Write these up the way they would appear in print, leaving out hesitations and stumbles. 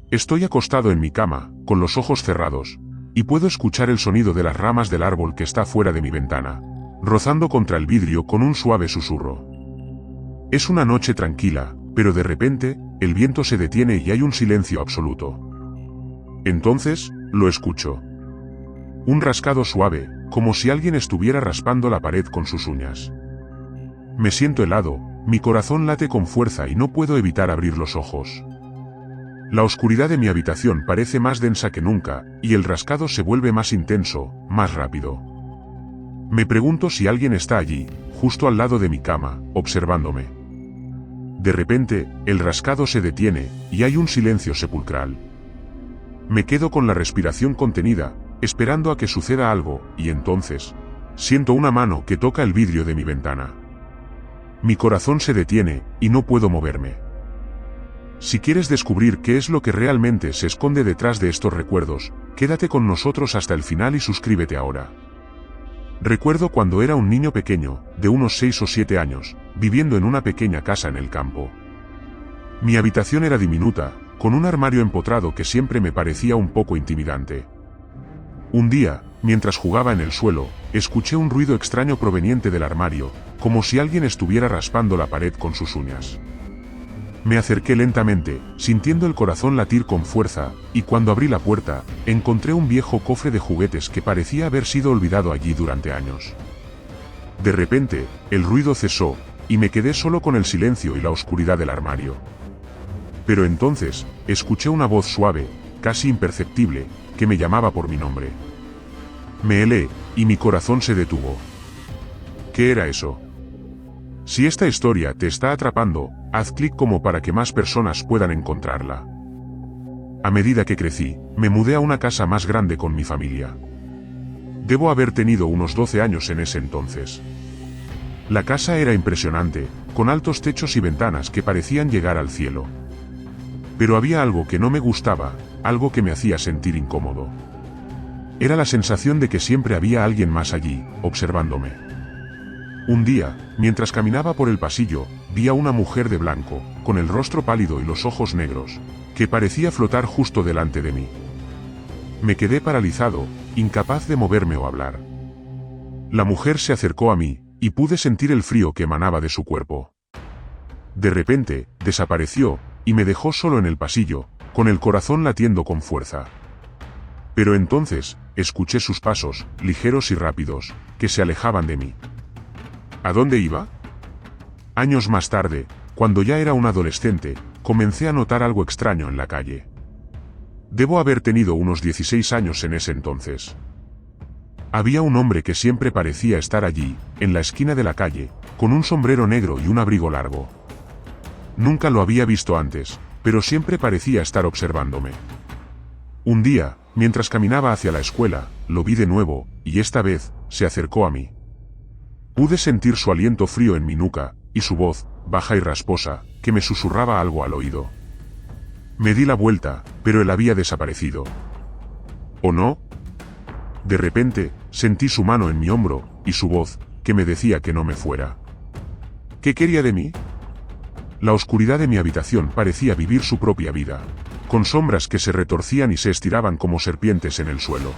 Estoy acostado en mi cama, con los ojos cerrados, y puedo escuchar el sonido de las ramas del árbol que está fuera de mi ventana, rozando contra el vidrio con un suave susurro. Es una noche tranquila, pero de repente, el viento se detiene y hay un silencio absoluto. Entonces, lo escucho. Un rascado suave, como si alguien estuviera raspando la pared con sus uñas. Me siento helado, mi corazón late con fuerza y no puedo evitar abrir los ojos. La oscuridad de mi habitación parece más densa que nunca, y el rascado se vuelve más intenso, más rápido. Me pregunto si alguien está allí, justo al lado de mi cama, observándome. De repente, el rascado se detiene, y hay un silencio sepulcral. Me quedo con la respiración contenida, esperando a que suceda algo, y entonces, siento una mano que toca el vidrio de mi ventana. Mi corazón se detiene, y no puedo moverme. Si quieres descubrir qué es lo que realmente se esconde detrás de estos recuerdos, quédate con nosotros hasta el final y suscríbete ahora. Recuerdo cuando era un niño pequeño, de unos 6 o 7 años, viviendo en una pequeña casa en el campo. Mi habitación era diminuta, con un armario empotrado que siempre me parecía un poco intimidante. Un día, mientras jugaba en el suelo, escuché un ruido extraño proveniente del armario, como si alguien estuviera raspando la pared con sus uñas. Me acerqué lentamente, sintiendo el corazón latir con fuerza, y cuando abrí la puerta, encontré un viejo cofre de juguetes que parecía haber sido olvidado allí durante años. De repente, el ruido cesó, y me quedé solo con el silencio y la oscuridad del armario. Pero entonces, escuché una voz suave, casi imperceptible, que me llamaba por mi nombre. Me helé, y mi corazón se detuvo. ¿Qué era eso? Si esta historia te está atrapando, haz clic como para que más personas puedan encontrarla. A medida que crecí, me mudé a una casa más grande con mi familia. Debo haber tenido unos 12 años en ese entonces. La casa era impresionante, con altos techos y ventanas que parecían llegar al cielo. Pero había algo que no me gustaba, algo que me hacía sentir incómodo. Era la sensación de que siempre había alguien más allí, observándome. Un día, mientras caminaba por el pasillo, vi a una mujer de blanco, con el rostro pálido y los ojos negros, que parecía flotar justo delante de mí. Me quedé paralizado, incapaz de moverme o hablar. La mujer se acercó a mí, y pude sentir el frío que emanaba de su cuerpo. De repente, desapareció, y me dejó solo en el pasillo, con el corazón latiendo con fuerza. Pero entonces, escuché sus pasos, ligeros y rápidos, que se alejaban de mí. ¿A dónde iba? Años más tarde, cuando ya era un adolescente, comencé a notar algo extraño en la calle. Debo haber tenido unos 16 años en ese entonces. Había un hombre que siempre parecía estar allí, en la esquina de la calle, con un sombrero negro y un abrigo largo. Nunca lo había visto antes, pero siempre parecía estar observándome. Un día, mientras caminaba hacia la escuela, lo vi de nuevo, y esta vez, se acercó a mí. Pude sentir su aliento frío en mi nuca, y su voz, baja y rasposa, que me susurraba algo al oído. Me di la vuelta, pero él había desaparecido. ¿O no? De repente, sentí su mano en mi hombro, y su voz, que me decía que no me fuera. ¿Qué quería de mí? La oscuridad de mi habitación parecía vivir su propia vida, con sombras que se retorcían y se estiraban como serpientes en el suelo.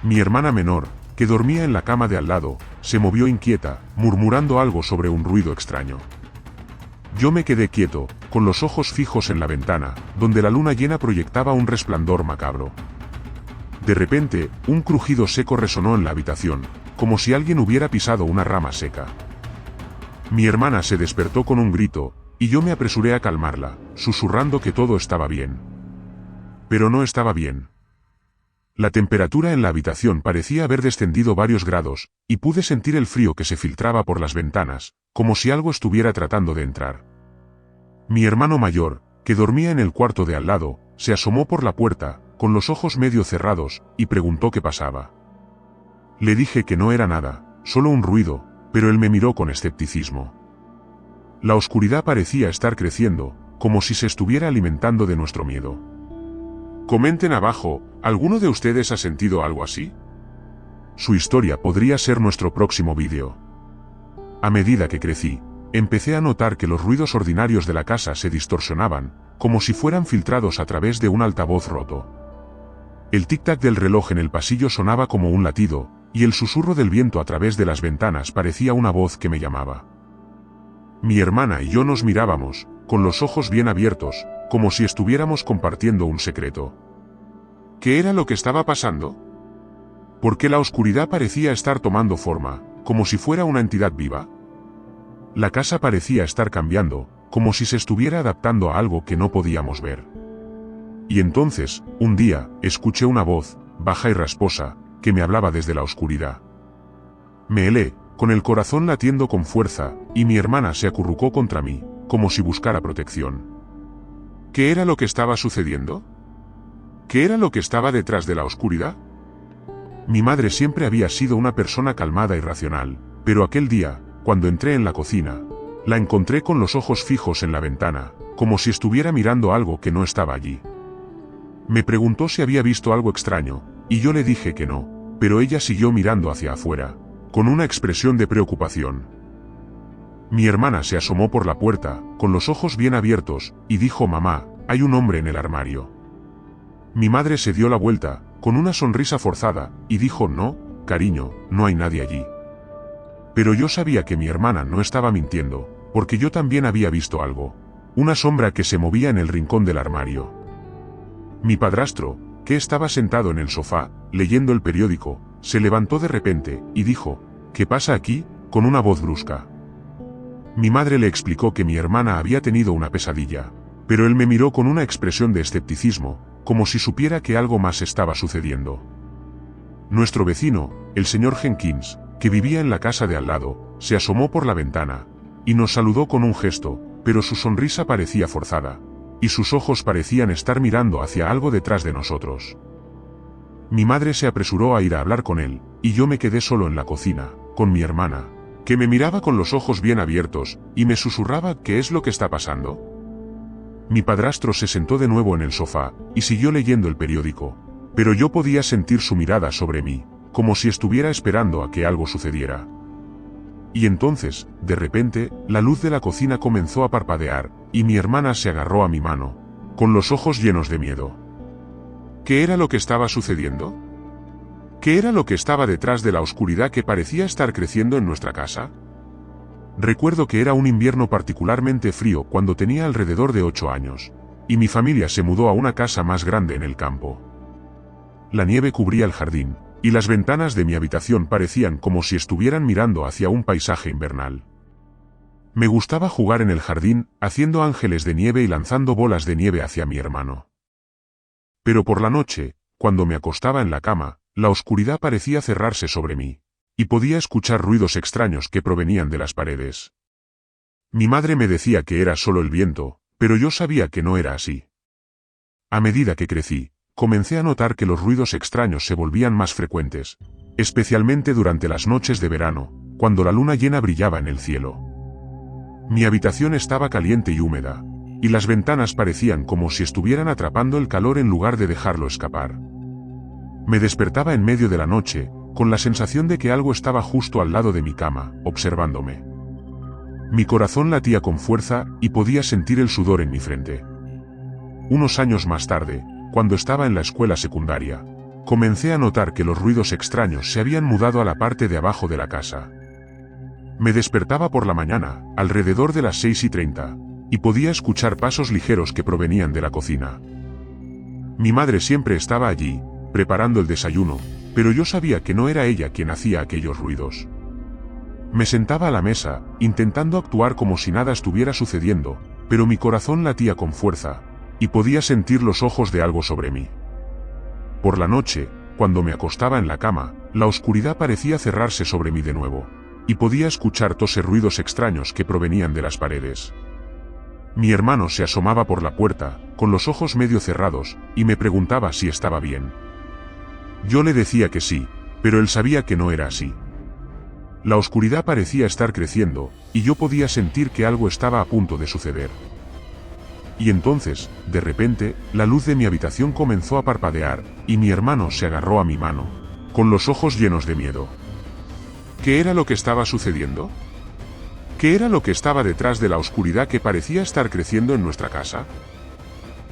Mi hermana menor, que dormía en la cama de al lado, se movió inquieta, murmurando algo sobre un ruido extraño. Yo me quedé quieto, con los ojos fijos en la ventana, donde la luna llena proyectaba un resplandor macabro. De repente, un crujido seco resonó en la habitación, como si alguien hubiera pisado una rama seca. Mi hermana se despertó con un grito, y yo me apresuré a calmarla, susurrando que todo estaba bien. Pero no estaba bien. La temperatura en la habitación parecía haber descendido varios grados, y pude sentir el frío que se filtraba por las ventanas, como si algo estuviera tratando de entrar. Mi hermano mayor, que dormía en el cuarto de al lado, se asomó por la puerta, con los ojos medio cerrados, y preguntó qué pasaba. Le dije que no era nada, solo un ruido, pero él me miró con escepticismo. La oscuridad parecía estar creciendo, como si se estuviera alimentando de nuestro miedo. Comenten abajo, ¿alguno de ustedes ha sentido algo así? Su historia podría ser nuestro próximo vídeo. A medida que crecí, empecé a notar que los ruidos ordinarios de la casa se distorsionaban, como si fueran filtrados a través de un altavoz roto. El tic-tac del reloj en el pasillo sonaba como un latido, y el susurro del viento a través de las ventanas parecía una voz que me llamaba. Mi hermana y yo nos mirábamos, con los ojos bien abiertos, como si estuviéramos compartiendo un secreto. ¿Qué era lo que estaba pasando? ¿Por qué la oscuridad parecía estar tomando forma, como si fuera una entidad viva? La casa parecía estar cambiando, como si se estuviera adaptando a algo que no podíamos ver. Y entonces, un día, escuché una voz, baja y rasposa, que me hablaba desde la oscuridad. Me helé, con el corazón latiendo con fuerza, y mi hermana se acurrucó contra mí, como si buscara protección. ¿Qué era lo que estaba sucediendo? ¿Qué era lo que estaba detrás de la oscuridad? Mi madre siempre había sido una persona calmada y racional, pero aquel día, cuando entré en la cocina, la encontré con los ojos fijos en la ventana, como si estuviera mirando algo que no estaba allí. Me preguntó si había visto algo extraño, y yo le dije que no, pero ella siguió mirando hacia afuera, con una expresión de preocupación. Mi hermana se asomó por la puerta, con los ojos bien abiertos, y dijo: «Mamá, hay un hombre en el armario». Mi madre se dio la vuelta, con una sonrisa forzada, y dijo: «No, cariño, no hay nadie allí». Pero yo sabía que mi hermana no estaba mintiendo, porque yo también había visto algo, una sombra que se movía en el rincón del armario. Mi padrastro, que estaba sentado en el sofá, leyendo el periódico, se levantó de repente, y dijo: «¿Qué pasa aquí?», con una voz brusca. Mi madre le explicó que mi hermana había tenido una pesadilla, pero él me miró con una expresión de escepticismo, como si supiera que algo más estaba sucediendo. Nuestro vecino, el señor Jenkins, que vivía en la casa de al lado, se asomó por la ventana, y nos saludó con un gesto, pero su sonrisa parecía forzada, y sus ojos parecían estar mirando hacia algo detrás de nosotros. Mi madre se apresuró a ir a hablar con él, y yo me quedé solo en la cocina, con mi hermana, que me miraba con los ojos bien abiertos, y me susurraba: «¿Qué es lo que está pasando?». Mi padrastro se sentó de nuevo en el sofá, y siguió leyendo el periódico, pero yo podía sentir su mirada sobre mí, como si estuviera esperando a que algo sucediera. Y entonces, de repente, la luz de la cocina comenzó a parpadear, y mi hermana se agarró a mi mano, con los ojos llenos de miedo. ¿Qué era lo que estaba sucediendo? ¿Qué era lo que estaba detrás de la oscuridad que parecía estar creciendo en nuestra casa? Recuerdo que era un invierno particularmente frío cuando tenía alrededor de 8 años, y mi familia se mudó a una casa más grande en el campo. La nieve cubría el jardín, y las ventanas de mi habitación parecían como si estuvieran mirando hacia un paisaje invernal. Me gustaba jugar en el jardín, haciendo ángeles de nieve y lanzando bolas de nieve hacia mi hermano. Pero por la noche, cuando me acostaba en la cama, la oscuridad parecía cerrarse sobre mí, y podía escuchar ruidos extraños que provenían de las paredes. Mi madre me decía que era solo el viento, pero yo sabía que no era así. A medida que crecí, comencé a notar que los ruidos extraños se volvían más frecuentes, especialmente durante las noches de verano, cuando la luna llena brillaba en el cielo. Mi habitación estaba caliente y húmeda, y las ventanas parecían como si estuvieran atrapando el calor en lugar de dejarlo escapar. Me despertaba en medio de la noche, con la sensación de que algo estaba justo al lado de mi cama, observándome. Mi corazón latía con fuerza, y podía sentir el sudor en mi frente. Unos años más tarde, cuando estaba en la escuela secundaria, comencé a notar que los ruidos extraños se habían mudado a la parte de abajo de la casa. Me despertaba por la mañana, alrededor de las 6:30, y podía escuchar pasos ligeros que provenían de la cocina. Mi madre siempre estaba allí, preparando el desayuno, pero yo sabía que no era ella quien hacía aquellos ruidos. Me sentaba a la mesa, intentando actuar como si nada estuviera sucediendo, pero mi corazón latía con fuerza, y podía sentir los ojos de algo sobre mí. Por la noche, cuando me acostaba en la cama, la oscuridad parecía cerrarse sobre mí de nuevo, y podía escuchar toses ruidos extraños que provenían de las paredes. Mi hermano se asomaba por la puerta, con los ojos medio cerrados, y me preguntaba si estaba bien. Yo le decía que sí, pero él sabía que no era así. La oscuridad parecía estar creciendo, y yo podía sentir que algo estaba a punto de suceder. Y entonces, de repente, la luz de mi habitación comenzó a parpadear, y mi hermano se agarró a mi mano, con los ojos llenos de miedo. ¿Qué era lo que estaba sucediendo? ¿Qué era lo que estaba detrás de la oscuridad que parecía estar creciendo en nuestra casa?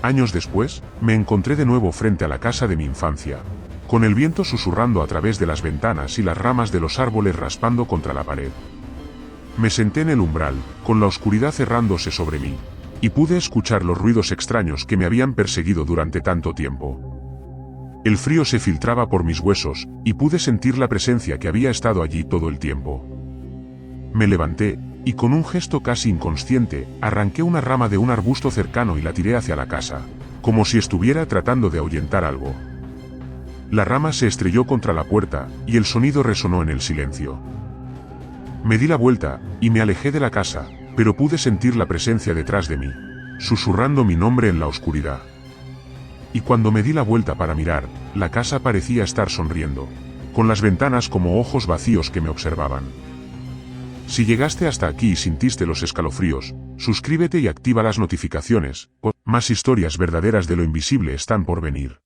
Años después, me encontré de nuevo frente a la casa de mi infancia, con el viento susurrando a través de las ventanas y las ramas de los árboles raspando contra la pared. Me senté en el umbral, con la oscuridad cerrándose sobre mí, y pude escuchar los ruidos extraños que me habían perseguido durante tanto tiempo. El frío se filtraba por mis huesos, y pude sentir la presencia que había estado allí todo el tiempo. Me levanté, y con un gesto casi inconsciente, arranqué una rama de un arbusto cercano y la tiré hacia la casa, como si estuviera tratando de ahuyentar algo. La rama se estrelló contra la puerta, y el sonido resonó en el silencio. Me di la vuelta, y me alejé de la casa, pero pude sentir la presencia detrás de mí, susurrando mi nombre en la oscuridad. Y cuando me di la vuelta para mirar, la casa parecía estar sonriendo, con las ventanas como ojos vacíos que me observaban. Si llegaste hasta aquí y sintiste los escalofríos, suscríbete y activa las notificaciones, más historias verdaderas de lo invisible están por venir.